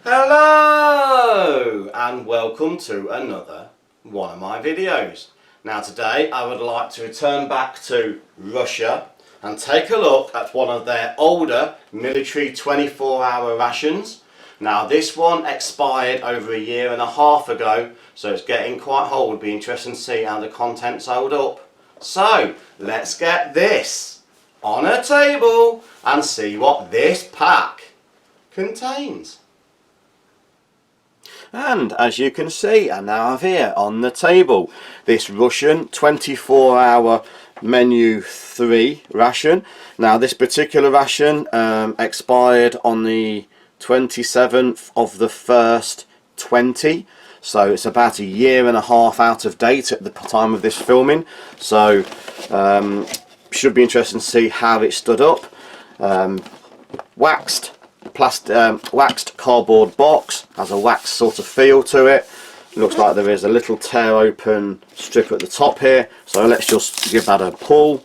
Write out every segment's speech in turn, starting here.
Hello and welcome to another one of my videos. Now today I would like to return back to Russia and take a look at one of their older military 24-hour rations. Now this one expired over a year and a half ago, so it's getting quite old. It'll be interesting to see how the contents hold up. So let's get this on a table and see what this pack contains. And as you can see, I now have here on the table this Russian 24-hour menu 3 ration. Now this particular ration expired on the 27th of the 1st 20, so it's about a year and a half out of date at the time of this filming. So should be interesting to see how it stood up. Waxed cardboard box, has a wax sort of feel to it. Looks like there is a little tear open strip at the top here, so let's just give that a pull,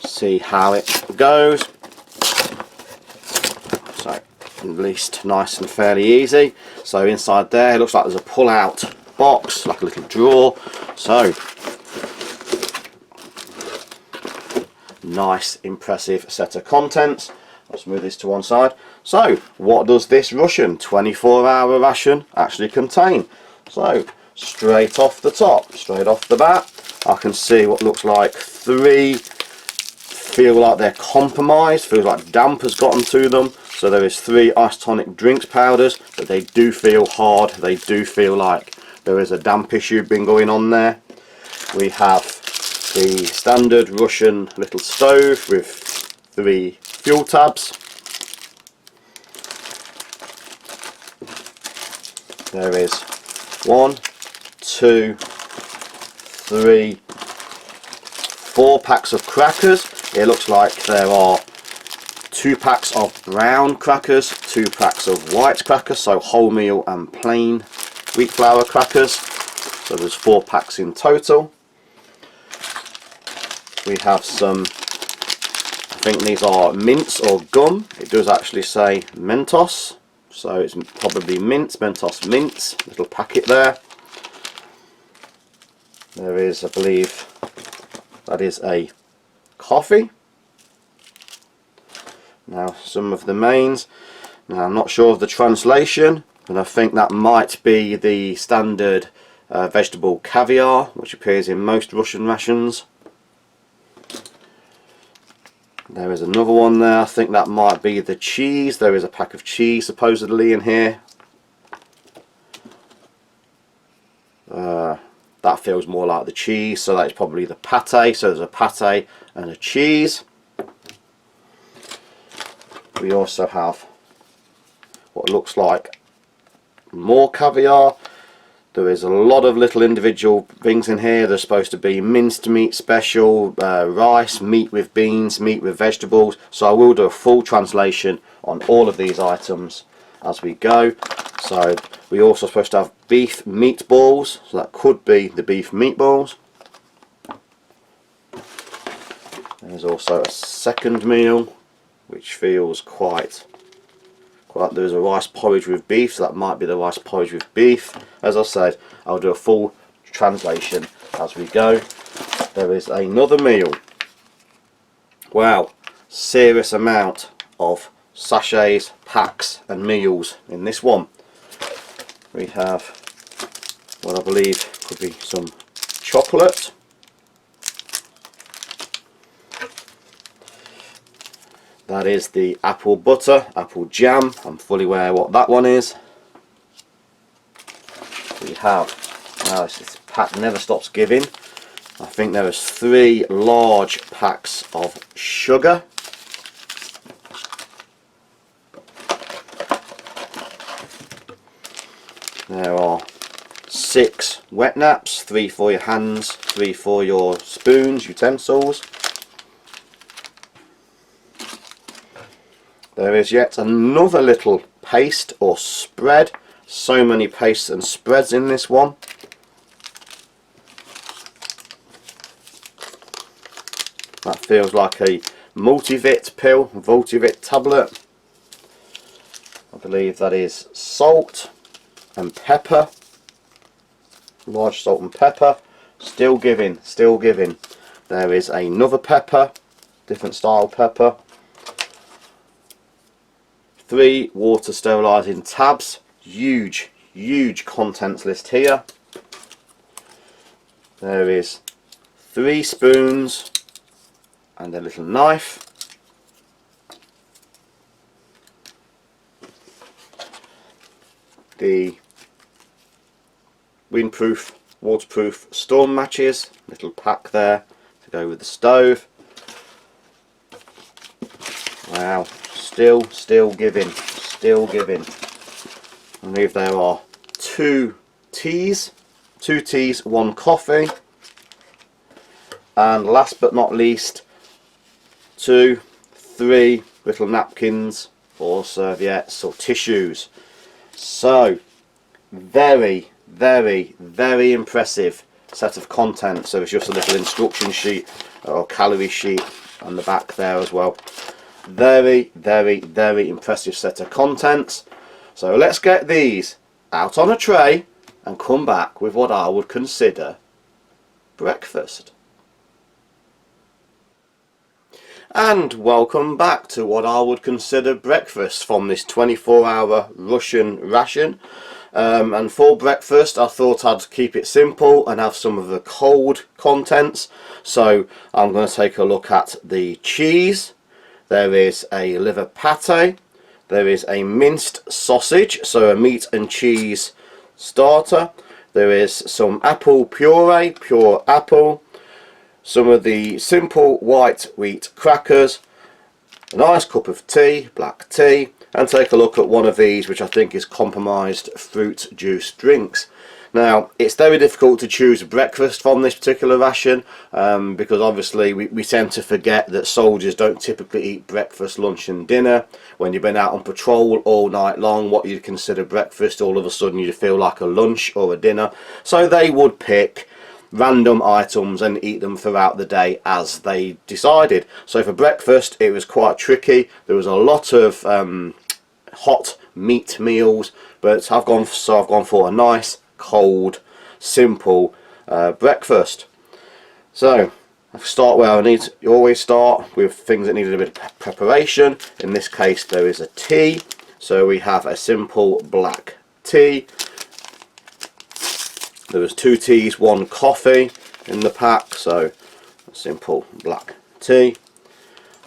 see how it goes. So at least nice and fairly easy. So inside there it looks like there's a pull out box, like a little drawer. So nice impressive set of contents. Let's move this to one side. So what does this Russian 24-hour ration actually contain? So straight off the top, straight off the bat, I can see what looks like 3, feel like they're compromised, feels like damp has gotten to them. So there is 3 isotonic drinks powders, but they do feel hard, they do feel like there is a damp issue been going on there. We have the standard Russian little stove with 3 fuel tabs. There is 1, 2, 3, 4 packs of crackers. It looks like there are 2 packs of brown crackers, 2 packs of white crackers, so wholemeal and plain wheat flour crackers. So there's 4 packs in total. We have some, I think these are mints or gum. It does actually say Mentos, so it's probably mints, Mentos mints, little packet there. There is, I believe, that is a coffee. Now some of the mains, now I'm not sure of the translation, but I think that might be the standard vegetable caviar, which appears in most Russian rations. There is another one there, I think that might be the cheese. There is a pack of cheese supposedly in here. That feels more like the cheese, so that is probably the pate. So there's a pate and a cheese. We also have what looks like more caviar. There is a lot of little individual things in here. There's supposed to be minced meat special, rice, meat with beans, meat with vegetables. So I will do a full translation on all of these items as we go. So we're also supposed to have beef meatballs. So that could be the beef meatballs. There's also a second meal, which feels quite there's a rice porridge with beef, so that might be the rice porridge with beef. As I said, I'll do a full translation as we go. There is another meal. Wow, serious amount of sachets, packs and meals in this one. We have what I believe could be some chocolate. That is the apple butter, apple jam. I'm fully aware what that one is. We have, this pack never stops giving. I think there is 3 large packs of sugar. There are 6 wet naps, 3 for your hands, 3 for your spoons, utensils. There is yet another little paste or spread. So many pastes and spreads in this one. That feels like a multivit pill, multivit tablet. I believe that is salt and pepper. Large salt and pepper. Still giving, still giving. There is another pepper, different style pepper. 3 water sterilising tabs. Huge, huge contents list here. There is 3 spoons and a little knife. The windproof, waterproof storm matches, little pack there to go with the stove. Wow, still giving, still giving. I believe there are 2 teas, 1 coffee, and last but not least 2, 3 little napkins or serviettes or tissues. So very impressive set of contents. So there's just a little instruction sheet or calorie sheet on the back there as well. Very impressive set of contents. So let's get these out on a tray and come back with what I would consider breakfast. And welcome back to what I would consider breakfast from this 24-hour Russian ration. And for breakfast I thought I'd keep it simple and have some of the cold contents. So I'm going to take a look at the cheese. There is a liver pate. There is a minced sausage, so a meat and cheese starter. There is some apple puree, pure apple. Some of the simple white wheat crackers, a nice cup of tea, black tea, and take a look at one of these, which I think is compromised fruit juice drinks. Now, it's very difficult to choose breakfast from this particular ration because obviously we tend to forget that soldiers don't typically eat breakfast, lunch and dinner. When you've been out on patrol all night long, what you'd consider breakfast, all of a sudden you feel like a lunch or a dinner. So they would pick random items and eat them throughout the day as they decided. So for breakfast it was quite tricky. There was a lot of hot meat meals, but I've gone for a nice cold simple breakfast. So I start where I need to. You always start with things that need a bit of preparation. In this case there is a tea, so we have a simple black tea. There was 2 teas, 1 coffee in the pack, so a simple black tea.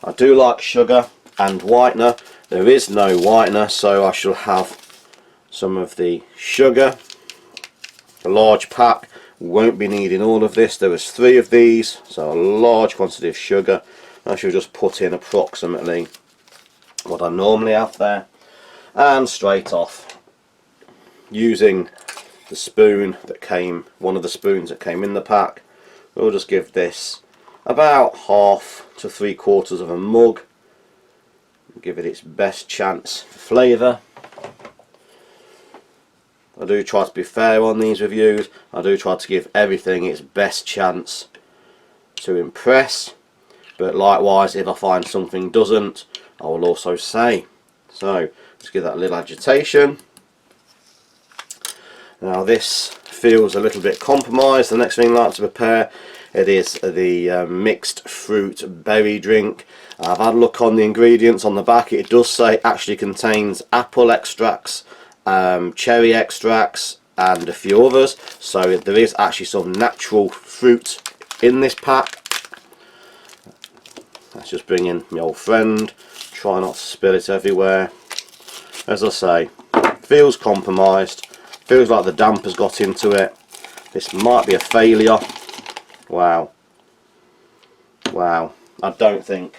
I do like sugar and whitener. There is no whitener, so I shall have some of the sugar. A large pack, won't be needing all of this. There was 3 of these, so a large quantity of sugar. I shall just put in approximately what I normally have there, and straight off, using the spoon that came, one of the spoons that came in the pack, we'll just give this about 1/2 to 3/4 of a mug. Give it its best chance for flavour. I do try to be fair on these reviews. I do try to give everything its best chance to impress, but likewise if I find something doesn't, I will also say. So let's give that a little agitation. Now this feels a little bit compromised. The next thing I like to prepare, it is the mixed fruit berry drink. I've had a look on the ingredients on the back. It does say it actually contains apple extracts, cherry extracts and a few others, so there is actually some natural fruit in this pack. Let's just bring in my old friend, try not to spill it everywhere. As I say, feels compromised, feels like the damp has got into it. This might be a failure. Wow, I don't think,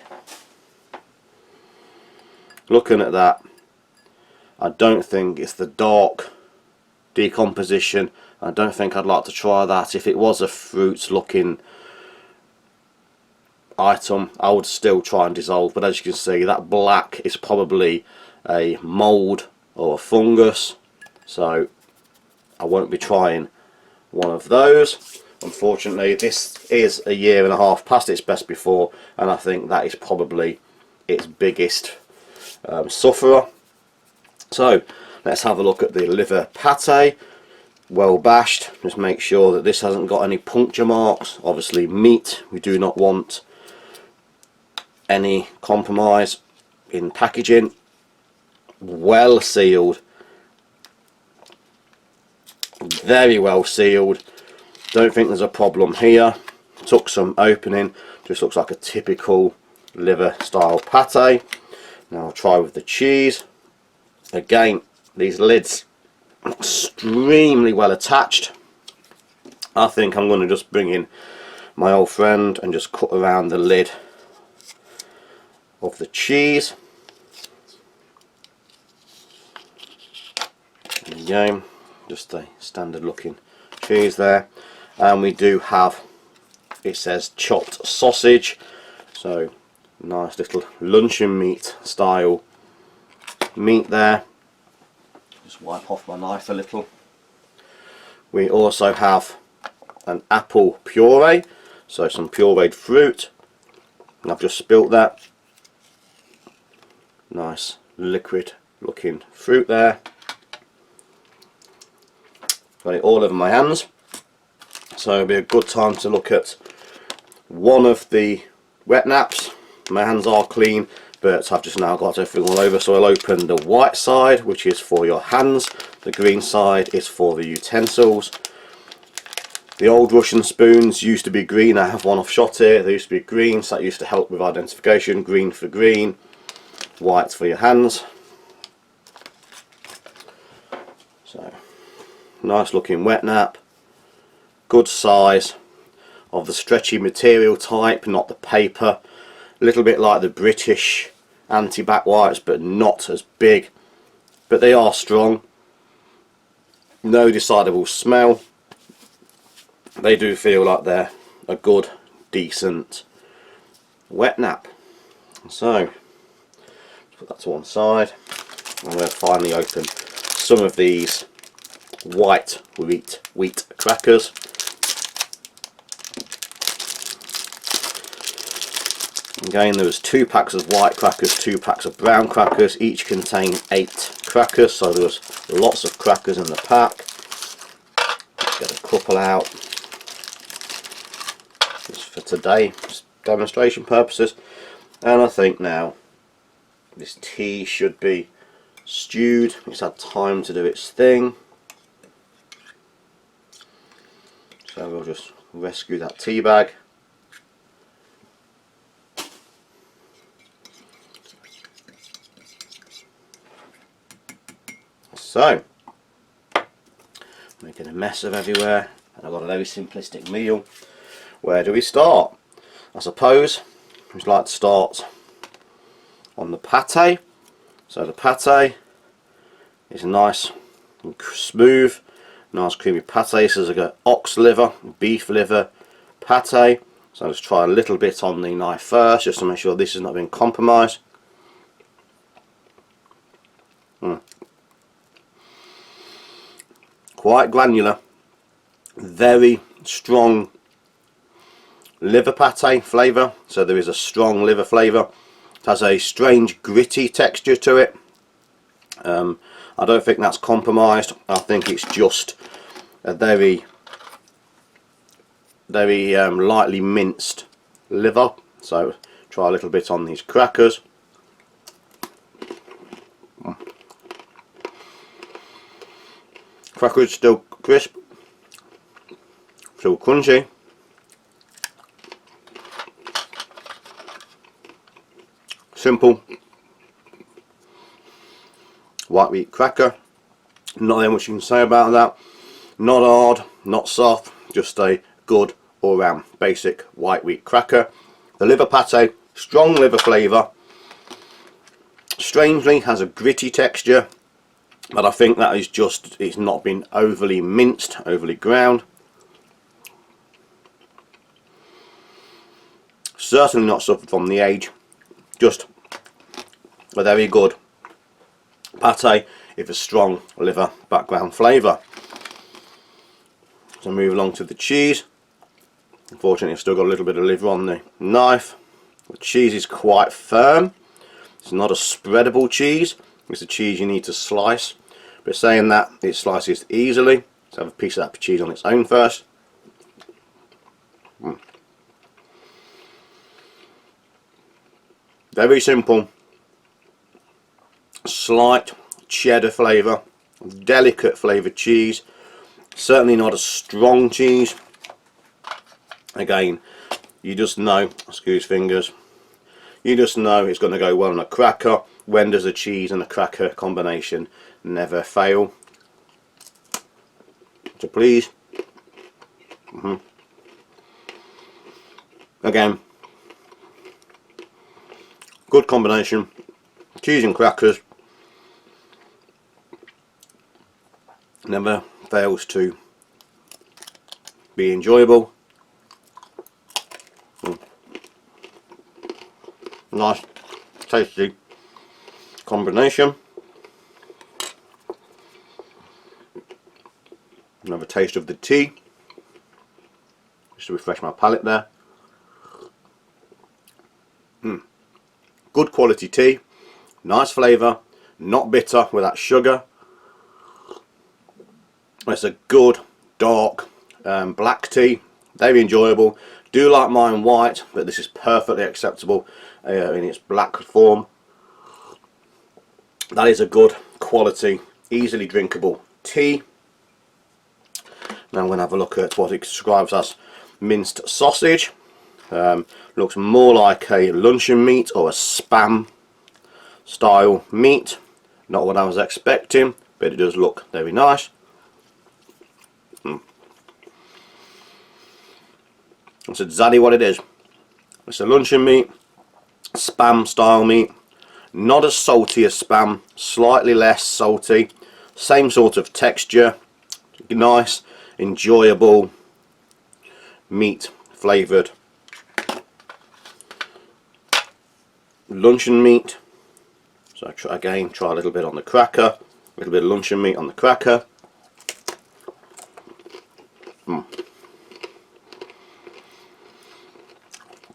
looking at that, I don't think it's the dark decomposition. I don't think I'd like to try that. If it was a fruit looking item, I would still try and dissolve, but as you can see, that black is probably a mould or a fungus, so I won't be trying one of those. Unfortunately, this is a 1.5 years past its best before, and I think that is probably its biggest sufferer. So let's have a look at the liver pate. Well bashed. Just make sure that this hasn't got any puncture marks. Obviously meat, we do not want any compromise in packaging. Well sealed, very well sealed. Don't think there's a problem here. Took some opening, just looks like a typical liver style pate. Now I'll try with the cheese. Again, these lids extremely well attached. I think I'm going to just bring in my old friend and just cut around the lid of the cheese. There we go, just a standard looking cheese there. And we do have, it says chopped sausage, so nice little luncheon meat style meat there. Just wipe off my knife a little. We also have an apple puree, so some pureed fruit, and I've just spilt that. Nice liquid looking fruit there. Got it all over my hands, so it'll be a good time to look at one of the wet naps. My hands are clean, but I've just now got everything all over, so I'll open the white side, which is for your hands. The green side is for the utensils. The old Russian spoons used to be green. I have one off shot here. They used to be green, so that used to help with identification. Green for green, white for your hands. So nice looking wet nap, good size, of the stretchy material type, not the paper. A little bit like the British anti-back wipes, but not as big, but they are strong. No decidable smell. They do feel like they're a good, decent wet nap. So put that to one side, and we'll finally open some of these white wheat crackers. Again, there was 2 packs of white crackers, 2 packs of brown crackers. Each contain 8 crackers, so there was lots of crackers in the pack. Let's get a couple out just for today, just demonstration purposes. And I think now this tea should be stewed. It's had time to do its thing, so we'll just rescue that tea bag. So, making a mess of everywhere, and I've got a very simplistic meal. Where do we start? I suppose we'd like to start on the pate. So the pate is nice and smooth, nice creamy pate. So I've got ox liver, beef liver, pate. So I'll just try a little bit on the knife first, just to make sure this has not been compromised. Quite granular, very strong liver pate flavour, so there is a strong liver flavour. It has a strange gritty texture to it. I don't think that's compromised. I think it's just a very lightly minced liver. So try a little bit on these crackers. Crackers still crisp, still crunchy. Simple white wheat cracker. Not very much you can say about that. Not hard, not soft, just a good all round basic white wheat cracker. The liver pate, strong liver flavour. Strangely has a gritty texture, but I think that is just, it's not been overly minced, overly ground. Certainly not suffered from the age. Just a very good pate with a strong liver background flavour. So move along to the cheese. Unfortunately I've still got a little bit of liver on the knife. The cheese is quite firm. It's not a spreadable cheese. It's the cheese you need to slice. But saying that, it slices easily. Let's have a piece of that cheese on its own first. Very simple. Slight cheddar flavour. Delicate flavoured cheese. Certainly not a strong cheese. Again, you just know, excuse fingers, you just know it's going to go well on a cracker. When does a cheese and a cracker combination never fail? So please, again, good combination, cheese and crackers, never fails to be enjoyable. Nice, tasty combination. Another taste of the tea, just to refresh my palate there. Good quality tea, nice flavour, not bitter with that sugar. It's a good dark black tea, very enjoyable. Do like mine white, but this is perfectly acceptable in its black form. That is a good quality, easily drinkable tea. Now I'm going to have a look at what it describes as minced sausage. Looks more like a luncheon meat or a spam style meat. Not what I was expecting, but it does look very nice. That's exactly what it is. It's a luncheon meat, spam style meat. Not as salty as spam, slightly less salty. Same sort of texture. Nice, enjoyable meat flavoured luncheon meat. So try a little bit on the cracker, a little bit of luncheon meat on the cracker.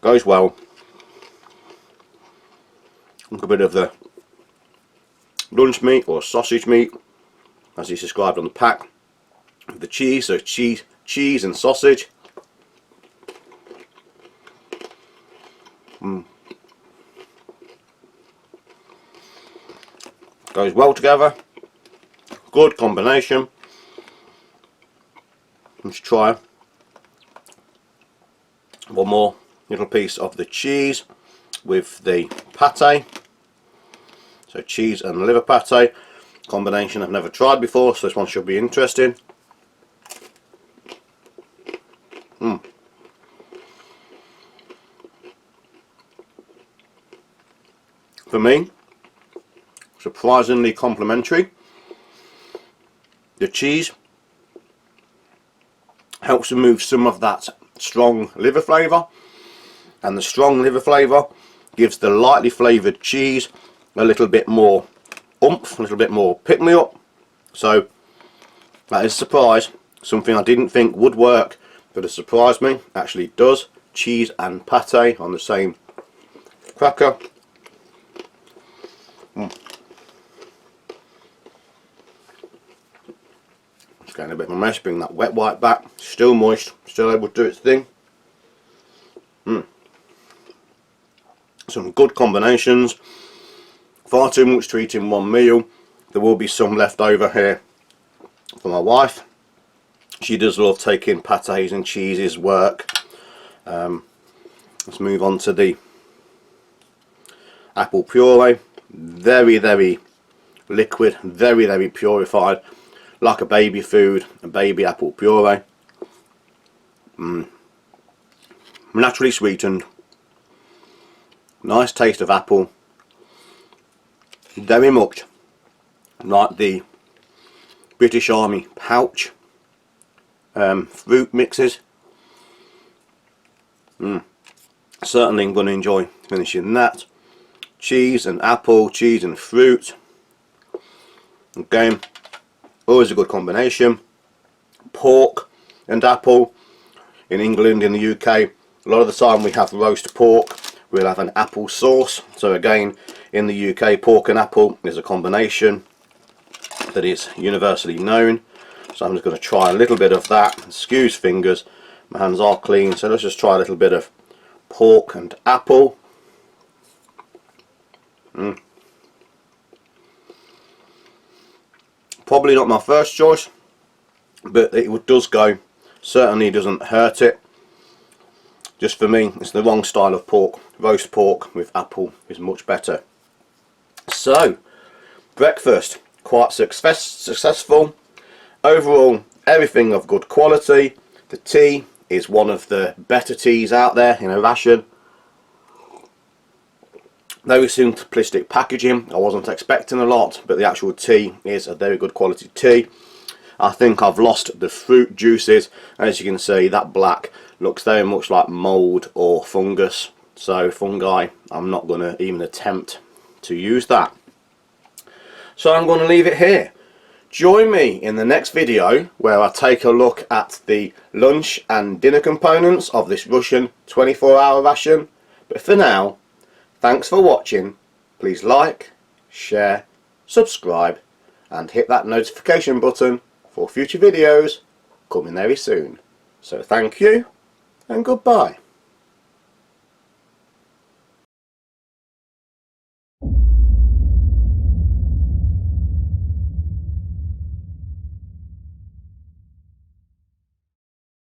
Goes well. Look, a bit of the lunch meat or sausage meat, as it's described on the pack. The cheese, so cheese and sausage. Goes well together. Good combination. Let's try one more little piece of the cheese with the pate. So cheese and liver pate combination I've never tried before, so this one should be interesting. For me, surprisingly complimentary. The cheese helps remove some of that strong liver flavour, and the strong liver flavour gives the lightly flavoured cheese a little bit more oomph, a little bit more pick me up. So that is a surprise. Something I didn't think would work, but it surprised me. Actually does. Cheese and pate on the same cracker. Just getting a bit of a mess, bring that wet wipe back. Still moist, still able to do its thing. Some good combinations. Far too much to eat in one meal. There will be some left over here for my wife. She does love taking pates and cheeses work. Let's move on to the apple puree. Very, very liquid, very, very purified, like a baby food, a baby apple puree. Naturally sweetened, nice taste of apple, very much like the British Army pouch fruit mixes. Certainly I'm going to enjoy finishing that. Cheese and apple, cheese and fruit. Again, always a good combination. Pork and apple. In England, in the UK, a lot of the time we have roast pork we'll have an apple sauce. So again, in the UK, pork and apple is a combination that is universally known. So I'm just going to try a little bit of that. Excuse fingers, my hands are clean, so let's just try a little bit of pork and apple. Probably not my first choice, but it does go. Certainly doesn't hurt it. Just for me, it's the wrong style of pork. Roast pork with apple is much better. So, breakfast, quite successful. Overall, everything of good quality. The tea is one of the better teas out there in a ration. Very simplistic packaging. I wasn't expecting a lot, but the actual tea is a very good quality tea. I think I've lost the fruit juices. As you can see, that black looks very much like mould or fungus. So fungi, I'm not going to even attempt to use that. So I'm going to leave it here. Join me in the next video where I take a look at the lunch and dinner components of this Russian 24-hour ration. But for now, thanks for watching. Please like, share, subscribe and hit that notification button for future videos coming very soon. So thank you and goodbye.